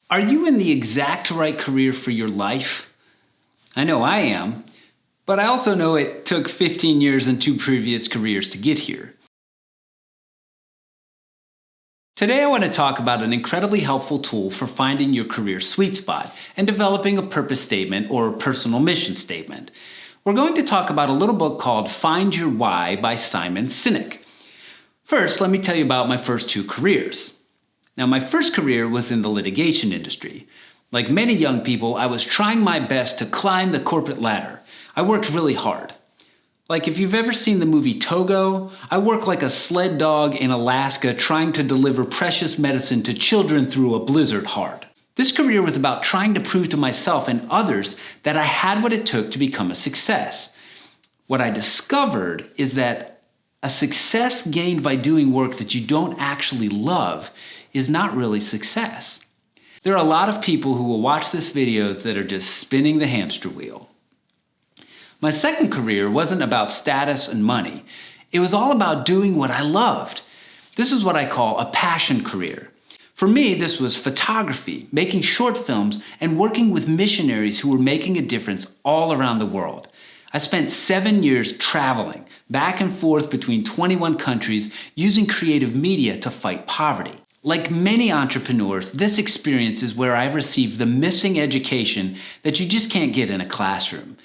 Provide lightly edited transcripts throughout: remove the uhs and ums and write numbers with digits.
Are you in the exact right career for your life? I know I am, but I also know it took 15 years and 2 previous careers to get here. Today I want to talk about an incredibly helpful tool for finding your career sweet spot and developing a purpose statement or personal mission statement. We're going to talk about a little book called Find Your Why by Simon Sinek. First, let me tell you about my first 2 careers. Now, my first career was in the litigation industry. Like many young people, I was trying my best to climb the corporate ladder. I worked really hard. Like if you've ever seen the movie Togo, I worked like a sled dog in Alaska trying to deliver precious medicine to children through a blizzard hard. This career was about trying to prove to myself and others that I had what it took to become a success. What I discovered is that a success gained by doing work that you don't actually love is not really success. There are a lot of people who will watch this video that are just spinning the hamster wheel. My second career wasn't about status and money. It was all about doing what I loved. This is what I call a passion career. For me, this was photography, making short films, and working with missionaries who were making a difference all around the world. I spent 7 years traveling back and forth between 21 countries using creative media to fight poverty. Like many entrepreneurs, this experience is where I received the missing education that you just can't get in a classroom.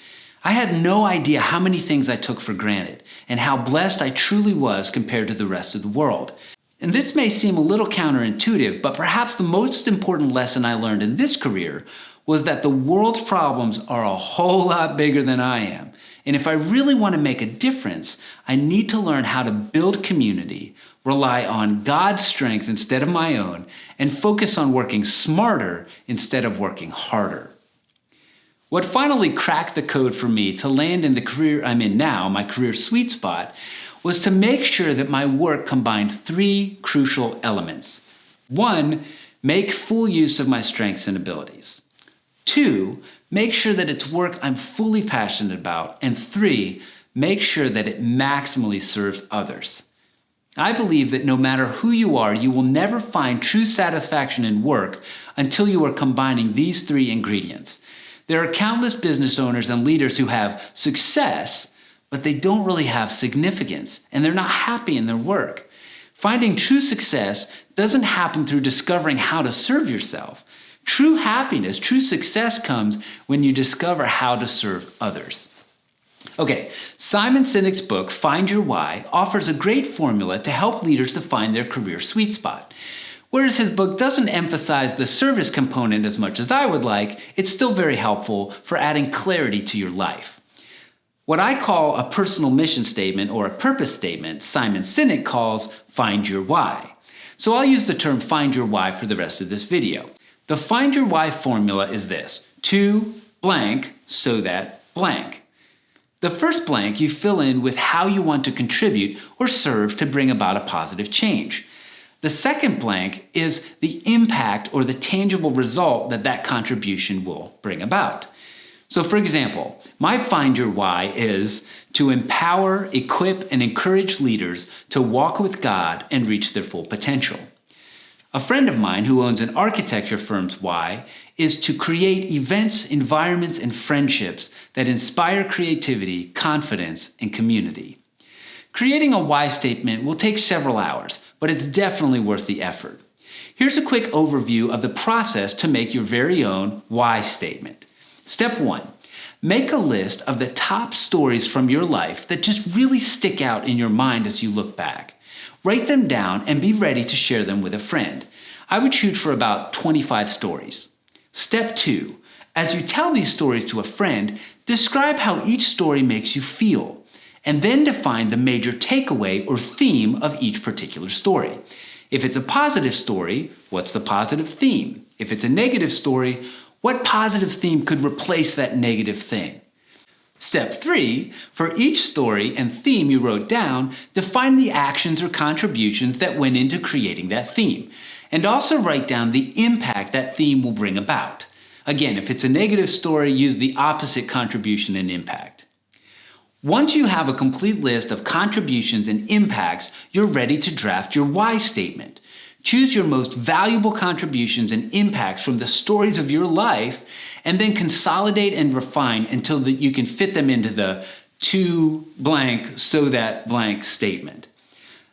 I had no idea how many things I took for granted and how blessed I truly was compared to the rest of the world. And this may seem a little counterintuitive, but perhaps the most important lesson I learned in this career was that the world's problems are a whole lot bigger than I am. And if I really want to make a difference, I need to learn how to build community, rely on God's strength instead of my own, and focus on working smarter instead of working harder. What finally cracked the code for me to land in the career I'm in now, my career sweet spot, was to make sure that my work combined 3 crucial elements. 1, make full use of my strengths and abilities. 2, make sure that it's work I'm fully passionate about. And 3, make sure that it maximally serves others. I believe that no matter who you are, you will never find true satisfaction in work until you are combining these 3 ingredients. There are countless business owners and leaders who have success, but they don't really have significance, and they're not happy in their work. Finding true success doesn't happen through discovering how to serve yourself. True happiness, true success comes when you discover how to serve others. Okay, Simon Sinek's book, Find Your Why, offers a great formula to help leaders to find their career sweet spot. Whereas his book doesn't emphasize the service component as much as I would like, it's still very helpful for adding clarity to your life. What I call a personal mission statement or a purpose statement, Simon Sinek calls Find Your Why. So I'll use the term Find Your Why for the rest of this video. The Find Your Why formula is this: to blank so that blank. The first blank you fill in with how you want to contribute or serve to bring about a positive change. The second blank is the impact or the tangible result that contribution will bring about. So for example, my Find Your Why is to empower, equip, and encourage leaders to walk with God and reach their full potential. A friend of mine who owns an architecture firm's why is to create events, environments, and friendships that inspire creativity, confidence, and community. Creating a why statement will take several hours, but it's definitely worth the effort. Here's a quick overview of the process to make your very own why statement. Step 1, make a list of the top stories from your life that just really stick out in your mind as you look back. Write them down and be ready to share them with a friend. I would shoot for about 25 stories. Step 2, as you tell these stories to a friend, describe how each story makes you feel, and then define the major takeaway or theme of each particular story. If it's a positive story, what's the positive theme? If it's a negative story, what positive theme could replace that negative thing? Step 3, for each story and theme you wrote down, define the actions or contributions that went into creating that theme, and also write down the impact that theme will bring about. Again, if it's a negative story, use the opposite contribution and impact. Once you have a complete list of contributions and impacts, you're ready to draft your why statement. Choose your most valuable contributions and impacts from the stories of your life, and then consolidate and refine until that you can fit them into the to blank so that blank statement.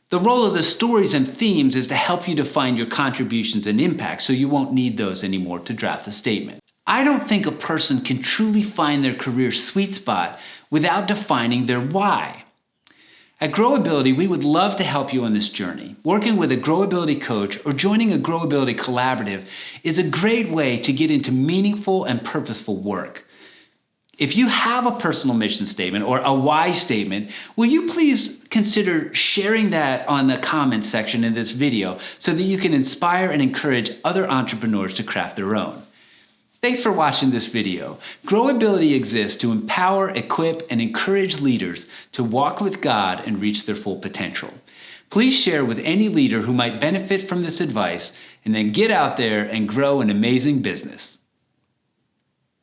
The role of the stories and themes is to help you define your contributions and impacts so you won't need those anymore to draft the statement. I don't think a person can truly find their career sweet spot without defining their why. At Growability, we would love to help you on this journey. Working with a Growability coach or joining a Growability collaborative is a great way to get into meaningful and purposeful work. If you have a personal mission statement or a why statement, will you please consider sharing that on the comments section in this video so that you can inspire and encourage other entrepreneurs to craft their own. Thanks for watching this video. Growability exists to empower, equip, and encourage leaders to walk with God and reach their full potential. Please share with any leader who might benefit from this advice, and then get out there and grow an amazing business.